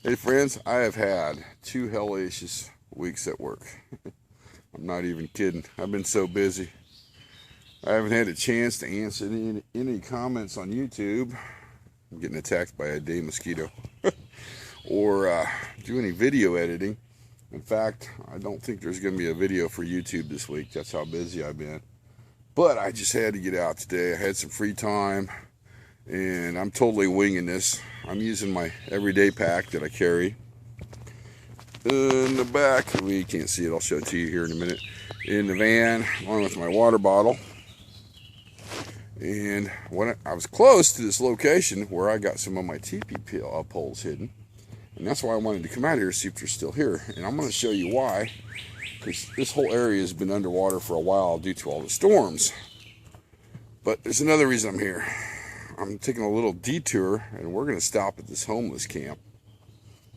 Hey friends, I have had 2 hellacious weeks at work. I'm not even kidding. I've been so busy. I haven't had a chance to answer any comments on YouTube. I'm getting attacked by a day mosquito. Or do any video editing. In fact, I don't think there's going to be a video for YouTube this week. That's how busy I've been. But I just had to get out today. I had some free time. And I'm totally winging this. I'm using my everyday pack that I carry. In the back, we can't see it, I'll show it to you here in a minute. In the van, along with my water bottle. And when I was close to this location where I got some of my teepee poles hidden. And that's why I wanted to come out here to see if they're still here. And I'm going to show you why. Because this whole area has been underwater for a while due to all the storms. But there's another reason I'm here. I'm taking a little detour, and we're going to stop at this homeless camp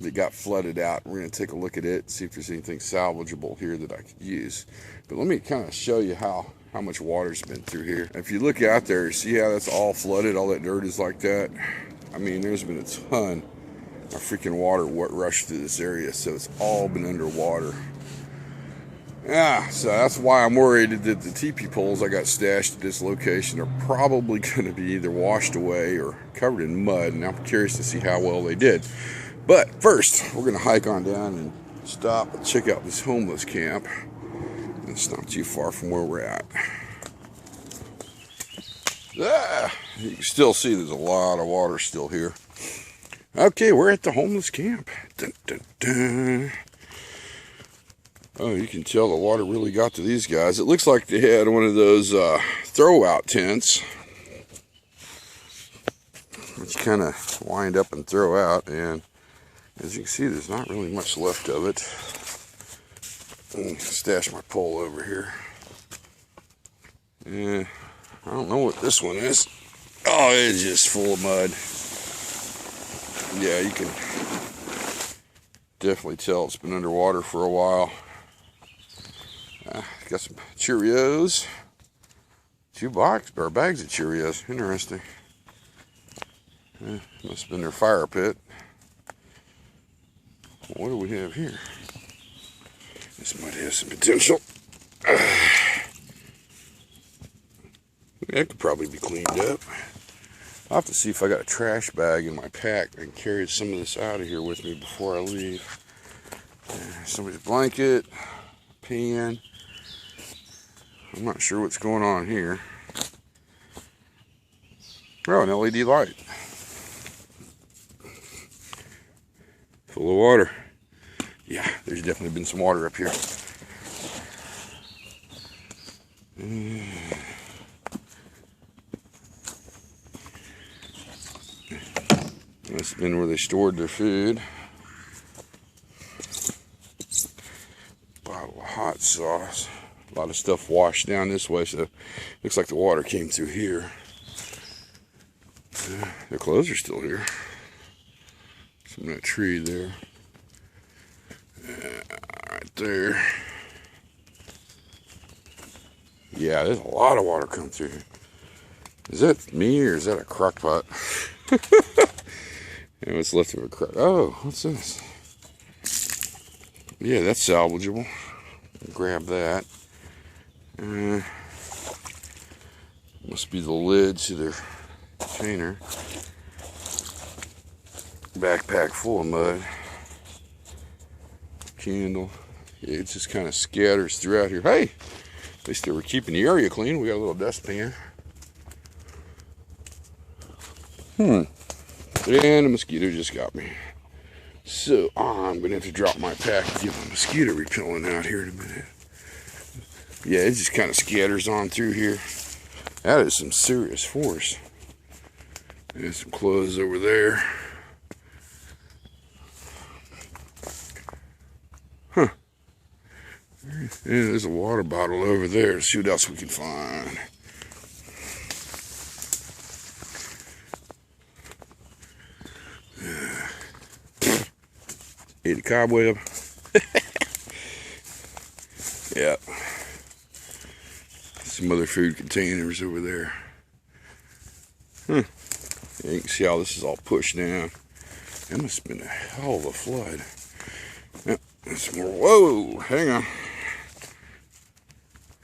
that got flooded out. We're going to take a look at it, see if there's anything salvageable here that I could use. But let me kind of show you how much water's been through here. If you look out there, see how that's all flooded, all that dirt is like that? I mean, there's been a ton of freaking water rushed through this area, so it's all been underwater. Yeah, so that's why I'm worried that the teepee poles I got stashed at this location are probably going to be either washed away or covered in mud, and I'm curious to see how well they did. But first, we're going to hike on down and stop and check out this homeless camp. It's not too far from where we're at. You can still see there's a lot of water still here. Okay, we're at the homeless camp. Dun, dun, dun. Oh, you can tell the water really got to these guys. It looks like they had one of those throw-out tents, which you kind of wind up and throw out. And as you can see, there's not really much left of it. Stash my pole over here. Yeah, I don't know what this one is. Oh, it's just full of mud. Yeah, you can definitely tell it's been underwater for a while. Got some Cheerios. 2 bags of Cheerios. Interesting. Must have been their fire pit. What do we have here? This might have some potential. That could probably be cleaned up. I'll have to see if I got a trash bag in my pack. I can carry some of this out of here with me before I leave. Somebody's blanket, pan. I'm not sure what's going on here. Oh, an LED light. Full of water. Yeah, there's definitely been some water up here. That's been where they stored their food. Bottle of hot sauce. A lot of stuff washed down this way, so it looks like the water came through here. Their clothes are still here. Some of that tree there. Right there. Yeah, there's a lot of water coming through here. Is that me or is that a crock pot? And what's left of a crock? Oh, what's this? Yeah, that's salvageable. Grab that. Must be the lid to their container. Backpack full of mud. Candle. Yeah, it just kind of scatters throughout here. Hey, at least they were keeping the area clean. We got a little dustpan. And a mosquito just got me. So I'm gonna have to drop my pack and get my mosquito repellent out here in a minute. Yeah, it just kind of scatters on through here. That is some serious force. There's some clothes over there. Huh. Yeah, there's a water bottle over there. Let's see what else we can find. Ate a cobweb. Yeah. Some other food containers over there. Yeah, you can see how this is all pushed down. That must have been a hell of a flood. Yep, that's more. Whoa, hang on.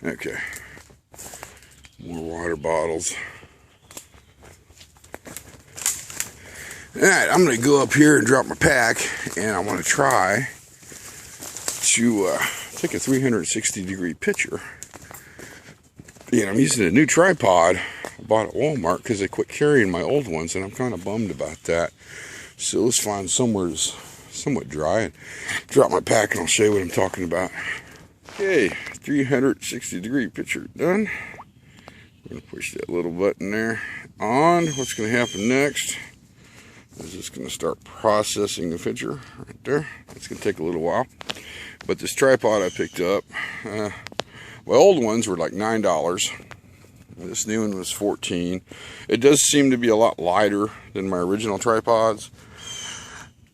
Okay. More water bottles. Alright, I'm going to go up here and drop my pack, and I want to try to take a 360-degree picture. And I'm using a new tripod I bought at Walmart because they quit carrying my old ones, and I'm kind of bummed about that. So let's find somewhere that's somewhat dry and drop my pack, and I'll show you what I'm talking about. Okay, 360-degree picture done. I'm going to push that little button there on. What's going to happen next is just going to start processing the picture right there. It's going to take a little while. But this tripod I picked up, my old ones were like $9. This new one was $14. It does seem to be a lot lighter than my original tripods.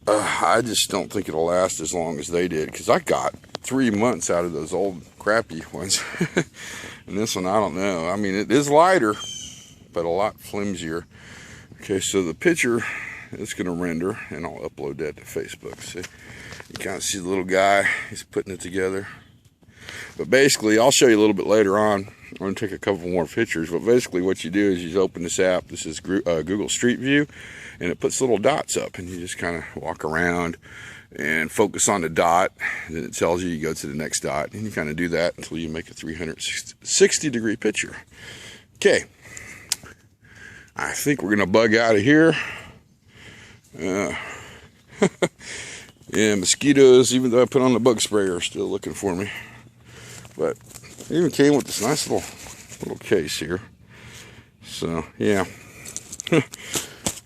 I just don't think it'll last as long as they did, because I got 3 months out of those old crappy ones. And this one, I don't know. I mean, it is lighter, but a lot flimsier. Okay, so the picture is going to render, and I'll upload that to Facebook. See, you kind of see the little guy, he's putting it together. But basically, I'll show you a little bit later on. I'm going to take a couple more pictures. But basically what you do is you just open this app. This is Google Street View, and it puts little dots up, and you just kind of walk around and focus on the dot. And then it tells you go to the next dot, and you kind of do that until you make a 360-degree picture. Okay, I think we're going to bug out of here. Yeah, mosquitoes, even though I put on the bug sprayer, are still looking for me. But it even came with this nice little case here. So, yeah.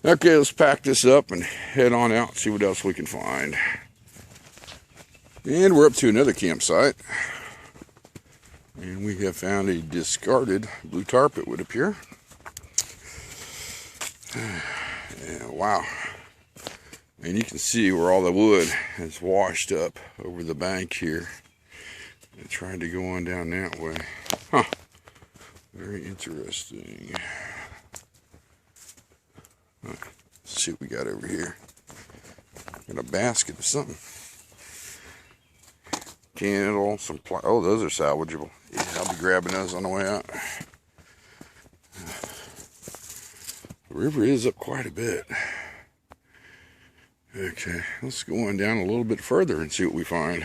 Okay, let's pack this up and head on out and see what else we can find. And we're up to another campsite. And we have found a discarded blue tarp, it would appear. Yeah, wow. And you can see where all the wood has washed up over the bank here. I tried to go on down that way. Huh. Very interesting. Let's see what we got over here. Got a basket of something. Candle, some oh, those are salvageable. Yeah, I'll be grabbing those on the way out. The river is up quite a bit. Okay, let's go on down a little bit further and see what we find.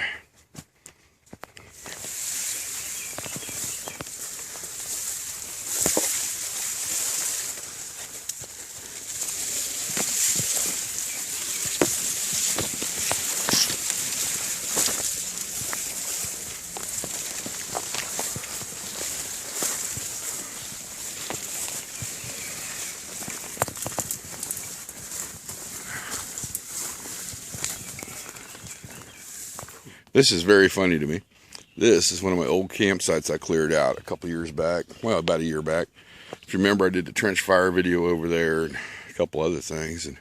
This is very funny to me. This is one of my old campsites I cleared out a couple years back. Well, about a year back. If you remember, I did the trench fire video over there and a couple other things. And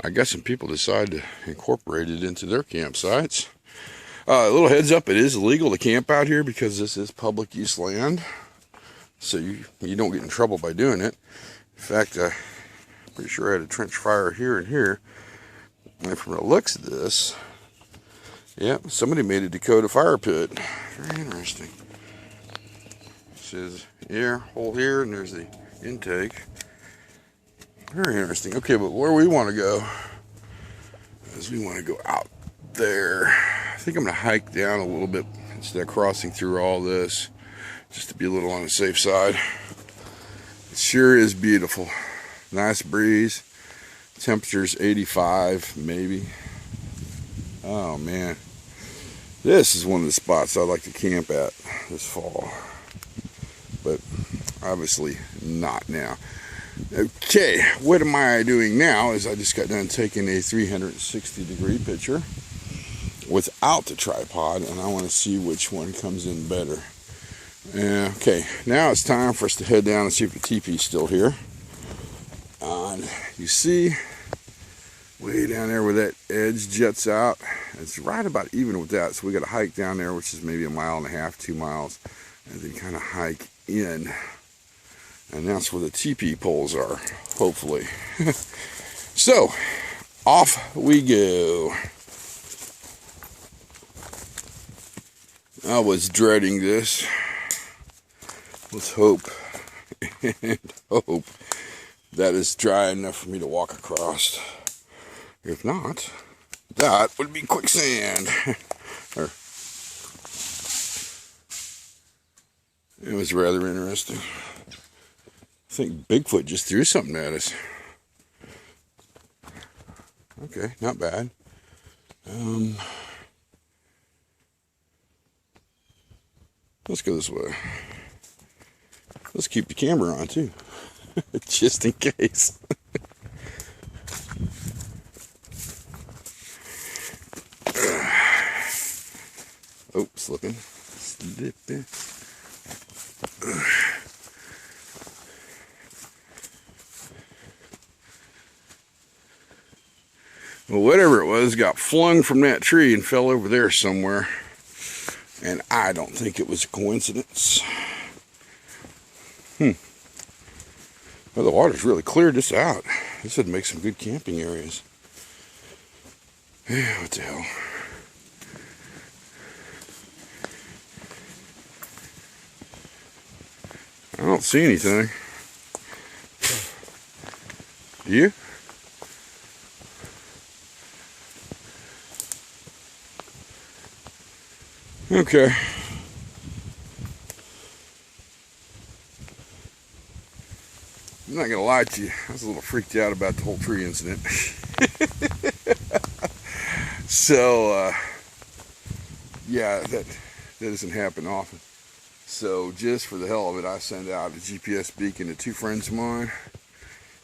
I guess some people decided to incorporate it into their campsites. A little heads up, it is illegal to camp out here because this is public use land. So you don't get in trouble by doing it. In fact, I'm pretty sure I had a trench fire here and here. And from the looks of this, yep, somebody made a Dakota fire pit. Very interesting. It says air hole here, and there's the intake. Very interesting. Okay, but where we want to go is we want to go out there. I think I'm going to hike down a little bit instead of crossing through all this, just to be a little on the safe side. It sure is beautiful. Nice breeze. Temperature's 85, maybe. Oh man, this is one of the spots I like to camp at this fall, but obviously not now. Okay, what am I doing now is I just got done taking a 360-degree picture without the tripod, and I want to see which one comes in better. Okay, now it's time for us to head down and see if the teepee's still here. And you see way down there where that edge juts out, it's right about even with that. So we got to hike down there, which is maybe 1.5 miles, 2 miles, and then kind of hike in. And that's where the teepee poles are, hopefully. So, off we go. I was dreading this. Let's hope and hope that is dry enough for me to walk across. If not, that would be quicksand. It was rather interesting. I think Bigfoot just threw something at us. Okay, not bad. Let's go this way. Let's keep the camera on too, just in case. Oh, slipping. Well, whatever it was got flung from that tree and fell over there somewhere. And I don't think it was a coincidence. Well, the water's really cleared this out. This would make some good camping areas. Yeah, what the hell? I don't see anything. Do you? Okay. I'm not gonna lie to you, I was a little freaked out about the whole tree incident. So, yeah, that doesn't happen often. So, just for the hell of it, I sent out a GPS beacon to two friends of mine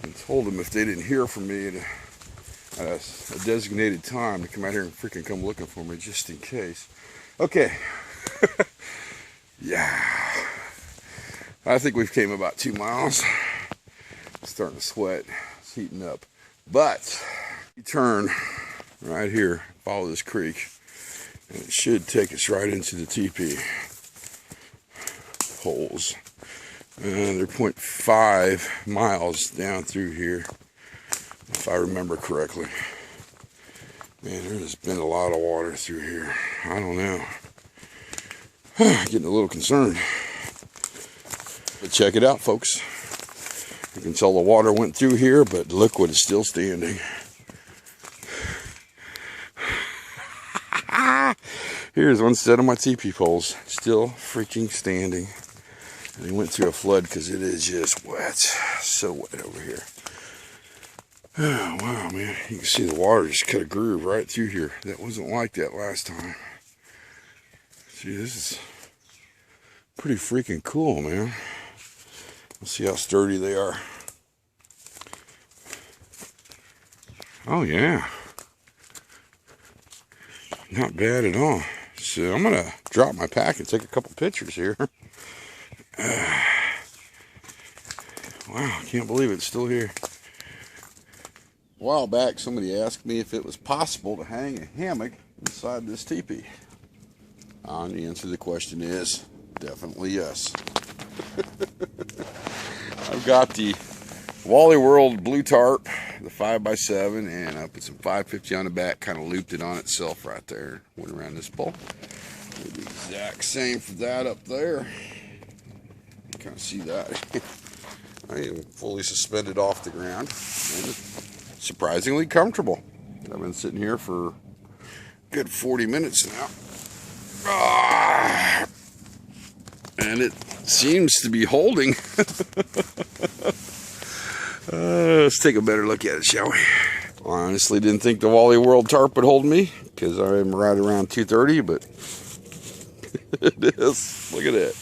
and told them if they didn't hear from me at a designated time to come out here and freaking come looking for me, just in case. Okay. Yeah. I think we've came about 2 miles. Starting to sweat. It's heating up. But you turn right here, follow this creek, and it should take us right into the teepee holes. And they're 0.5 miles down through here, if I remember correctly. Man, there's been a lot of water through here. I don't know. Getting a little concerned. But check it out, folks. You can tell the water went through here, but the liquid is still standing. Here's one set of my teepee poles, still freaking standing. And they went through a flood because it is just wet. So wet over here. Oh, wow, man. You can see the water just cut a groove right through here. That wasn't like that last time. See, this is pretty freaking cool, man. Let's see how sturdy they are. Oh, yeah. Not bad at all. So I'm going to drop my pack and take a couple pictures here. Wow, can't believe it's still here. A while back, somebody asked me if it was possible to hang a hammock inside this teepee. And the answer to the question is definitely yes. I've got the Wally World blue tarp, the 5x7, and I put some 550 on the back, kind of looped it on itself right there. Went around this pole. Did the exact same for that up there. You kind of see that. I am fully suspended off the ground, and it's surprisingly comfortable. I've been sitting here for a good 40 minutes now. And it seems to be holding. Let's take a better look at it, shall we? Honestly, didn't think the Wally World tarp would hold me because I'm right around 230, but it is. Look at it.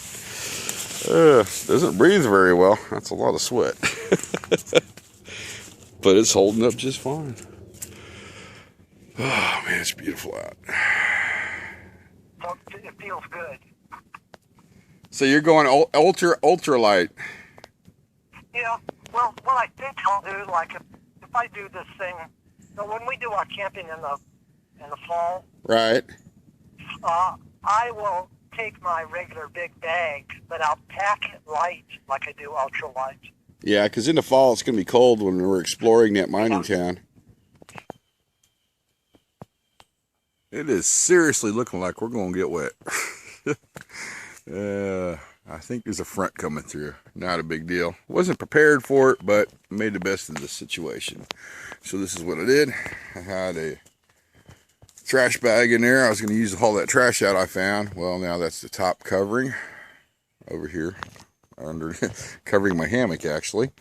Doesn't breathe very well. That's a lot of sweat. But it's holding up just fine. Oh, man, it's beautiful out. It feels good. So you're going ultra light. Yeah. Well, what I think I'll do, like if I do this thing, so when we do our camping in the fall, Right. I will take my regular big bag, but I'll pack it light, like I do ultra light. Yeah, because in the fall it's going to be cold when we're exploring that mining town. It is seriously looking like we're going to get wet. I think there's a front coming through. Not a big deal. Wasn't prepared for it, but made the best of the situation. So this is what I did. I had a trash bag in there. I was going to use to haul that trash out I found. Well, now that's the top covering over here, under covering my hammock actually.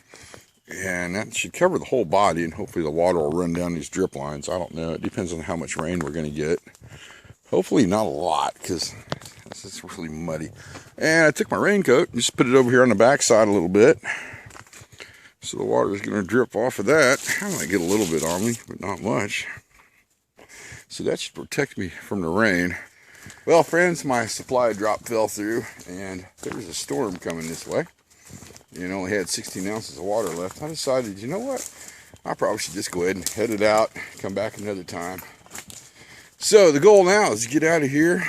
And that should cover the whole body, and hopefully the water will run down these drip lines. I don't know. It depends on how much rain we're going to get. Hopefully not a lot, because it's really muddy. And I took my raincoat and just put it over here on the back side a little bit. So the water is going to drip off of that. I might get a little bit on me, but not much. So that should protect me from the rain. Well, friends, my supply drop fell through, and there was a storm coming this way. And only had 16 ounces of water left. I decided, you know what? I probably should just go ahead and head it out, come back another time. So the goal now is to get out of here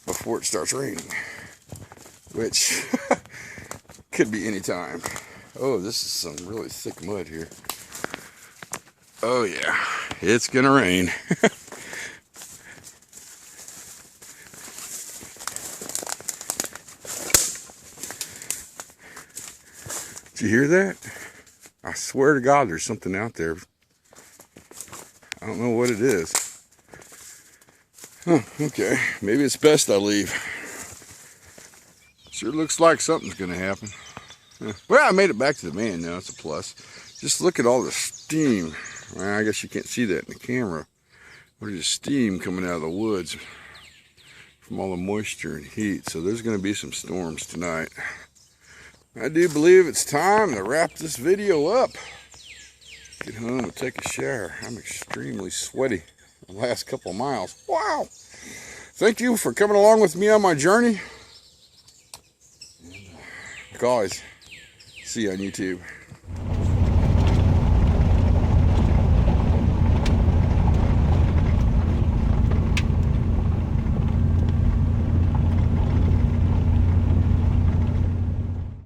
before it starts raining, which could be any time. Oh, this is some really thick mud here. Oh yeah, it's gonna rain. Did you hear that? I swear to God, there's something out there. I don't know what it is. Huh, okay, maybe it's best I leave. Sure looks like something's gonna happen. Well, I made it back to the van now, it's a plus. Just look at all the steam. Well, I guess you can't see that in the camera. There's just steam coming out of the woods from all the moisture and heat. So there's gonna be some storms tonight. I do believe it's time to wrap this video up. Get home and take a shower. I'm extremely sweaty the last couple of miles. Wow! Thank you for coming along with me on my journey. And, like always, see you on YouTube.